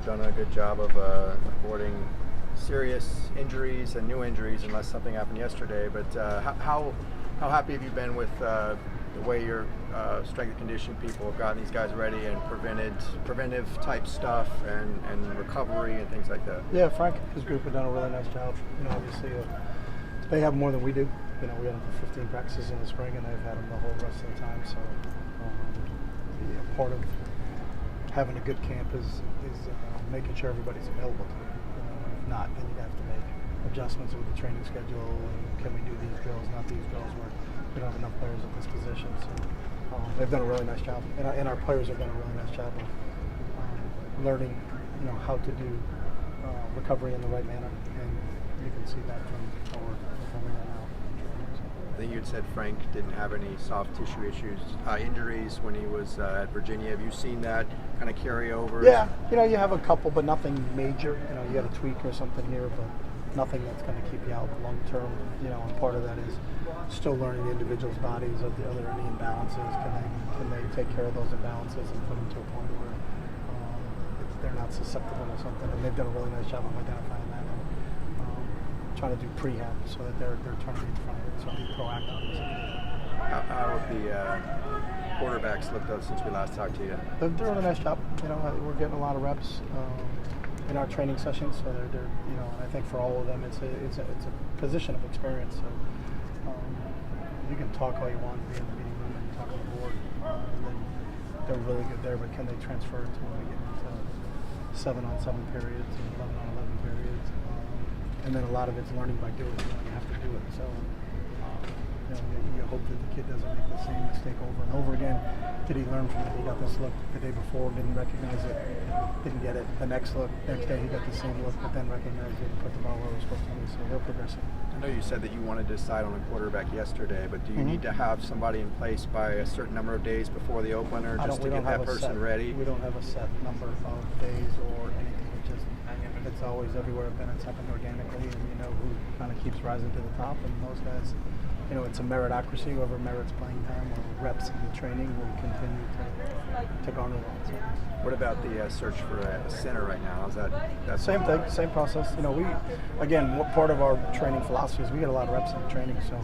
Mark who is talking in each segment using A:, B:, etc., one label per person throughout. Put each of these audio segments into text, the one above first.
A: have done a good job of avoiding serious injuries and new injuries unless something happened yesterday. But how happy have you been with the way your strength and conditioning people have gotten these guys ready and preventive type stuff and recovery and things like that?
B: Yeah, Frank and his group have done a really nice job. Obviously, they have more than we do. We had them for 15 practices in the spring, and they've had them the whole rest of the time. So, part of having a good camp is making sure everybody's available to you. If not, then you have to make adjustments with the training schedule. And can we do these drills, not these drills? We don't have enough players at this position. So they've done a really nice job, and our players have done a really nice job of learning, how to do recovery in the right manner, and you can see that from how we're performing right now.
A: I think you had said Frank didn't have any soft tissue issues, injuries when he was at Virginia. Have you seen that kind of carry over?
B: Yeah, you have a couple, but nothing major. You got a tweak or something here, but nothing that's going to keep you out long term. And part of that is still learning the individual's bodies. Are there any imbalances? Can they take care of those imbalances and put them to a point where they're not susceptible to something? And they've done a really nice job of identifying that. Trying to do prehab so that they're trying to be in front of it, so be proactive.
A: How have the quarterbacks looked out since we last talked to you?
B: They're doing a nice job. We're getting a lot of reps in our training sessions, so they're and I think for all of them, it's a position of experience. So you can talk all you want, be in the meeting room and talk on the board, and then they're really good there. But can they transfer to when we get into 7-on-7 periods and 11-on-11 periods? And then a lot of it's learning by doing. You have to do it. So you hope that the kid doesn't make the same mistake over and over again. Did he learn from it? He got this look the day before, didn't recognize it, didn't get it. The next day he got the same look, but then recognized it and put the ball where it was supposed to be. So they're progressing.
A: I know you said that you wanted to decide on a quarterback yesterday, but do you need to have somebody in place by a certain number of days before the opener just to get that person ready?
B: We don't have a set number of days or anything. It's always everywhere I've been. It's happened organically, and who kind of keeps rising to the top. And those guys, it's a meritocracy. Whoever merits playing time or reps in the training will continue to garner that. So.
A: What about the search for a center right now? Is that
B: same thing, same process? What part of our training philosophy is we get a lot of reps in the training, so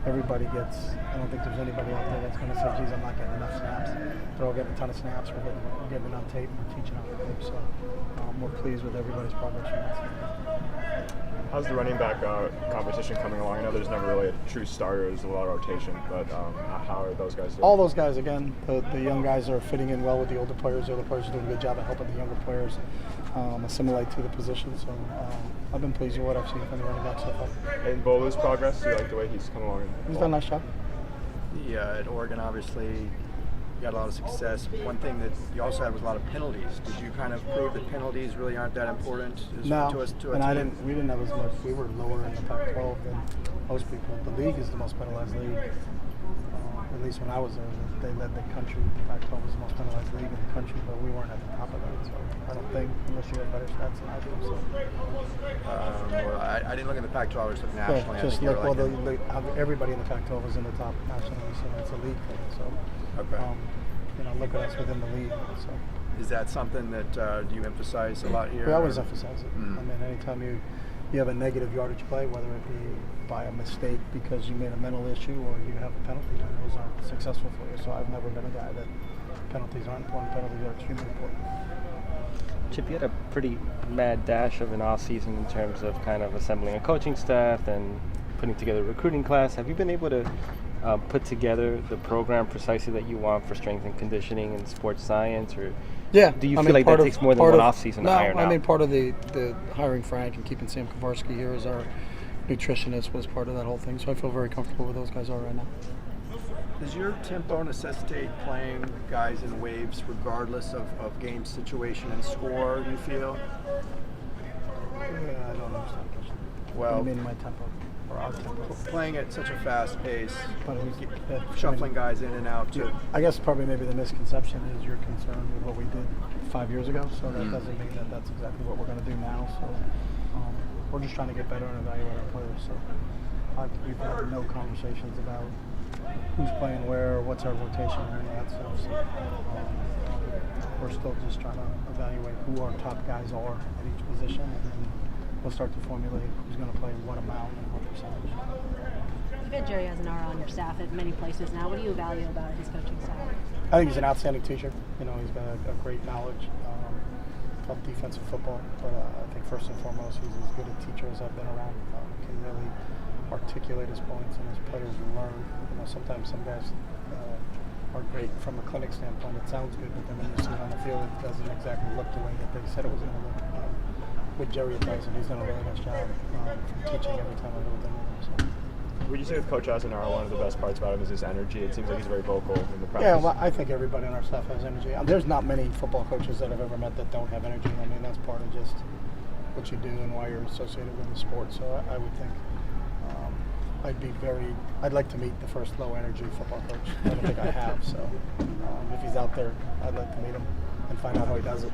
B: everybody gets. I don't think there's anybody out there that's going to say, "Geez, I'm not getting enough snaps." They're all getting a ton of snaps. We're getting it on tape and we're teaching on tape. So. We're pleased with everybody's progress.
C: How's the running back competition coming along? I know there's never really a true starter. There's a lot of rotation, but how are those guys doing?
B: All those guys, again, the young guys are fitting in well with the older players. The older players are doing a good job of helping the younger players assimilate to the position. So I've been pleased with what I've seen from the running back so far.
C: And Bolu's progress, do you like the way he's come along?
B: He's done a nice job.
A: At Oregon, obviously, you got a lot of success. One thing that you also had was a lot of penalties. Did you kind of prove that penalties really aren't that important to us?
B: We didn't have as much. We were lower in the Pac-12 than most people. The league is the most penalized league. At least when I was there, they led the country. The Pac-12 was the most penalized league in the country, but we weren't at the top of that. So I don't think, unless you have better stats than I do. So.
A: I didn't look at the Pac-12. I was looking nationally.
B: Just look. Everybody in the Pac-12 is in the top nationally, so it's a league thing. So.
A: Okay.
B: Look at us within the league. So.
A: Is that something that do you emphasize a lot here?
B: We always emphasize it. Anytime you have a negative yardage play, whether it be by a mistake because you made a mental issue or you have a penalty, those aren't successful for you. So I've never been a guy that penalties aren't important. Penalties are extremely important.
D: Chip, you had a pretty mad dash of an off season in terms of kind of assembling a coaching staff and putting together a recruiting class. Have you been able to put together the program precisely that you want for strength and conditioning and sports science, or do you feel like that takes more than one off season to iron out?
B: Part of the hiring Frank and keeping Sam Kowarski here as our nutritionist was part of that whole thing. So I feel very comfortable where those guys are right now.
A: Does your tempo necessitate playing guys in waves regardless of game situation and score, do you feel?
B: I don't understand the question.
A: Well,
B: what do you mean my tempo? Or our tempo?
A: Playing at such a fast pace, shuffling guys in and out too.
B: I guess probably maybe the misconception is you're concerned with what we did 5 years ago, so that doesn't mean that that's exactly what we're going to do now. So we're just trying to get better and evaluate our players. So we've had no conversations about who's playing where, what's our rotation, or any of that stuff. So we're still just trying to evaluate who our top guys are at each position, and then we'll start to formulate who's going to play what amount and what percentage.
E: You've had Jerry Azanara on your staff at many places now. What do you value about his coaching style?
B: I think he's an outstanding teacher. You know, he's got a great knowledge of defensive football, but I think first and foremost, he's as good a teacher as I've been around. Can really articulate his points, and his players learn. You know, sometimes some guys are great from a clinic standpoint. It sounds good, but then when you see it on the field, it doesn't exactly look the way that they said it was going to look. With Jerry, it does, and he's done a really nice job from teaching every time I've ever been with him. So.
C: Would you say with Coach Azanara, one of the best parts about him is his energy? It seems like he's very vocal in the practice.
B: Yeah, well, I think everybody on our staff has energy. There's not many football coaches that I've ever met that don't have energy. I mean, that's part of just what you do and why you're associated with the sport. So I would think I'd like to meet the first low energy football coach. I don't think I have. So if he's out there, I'd like to meet him and find out how he does it.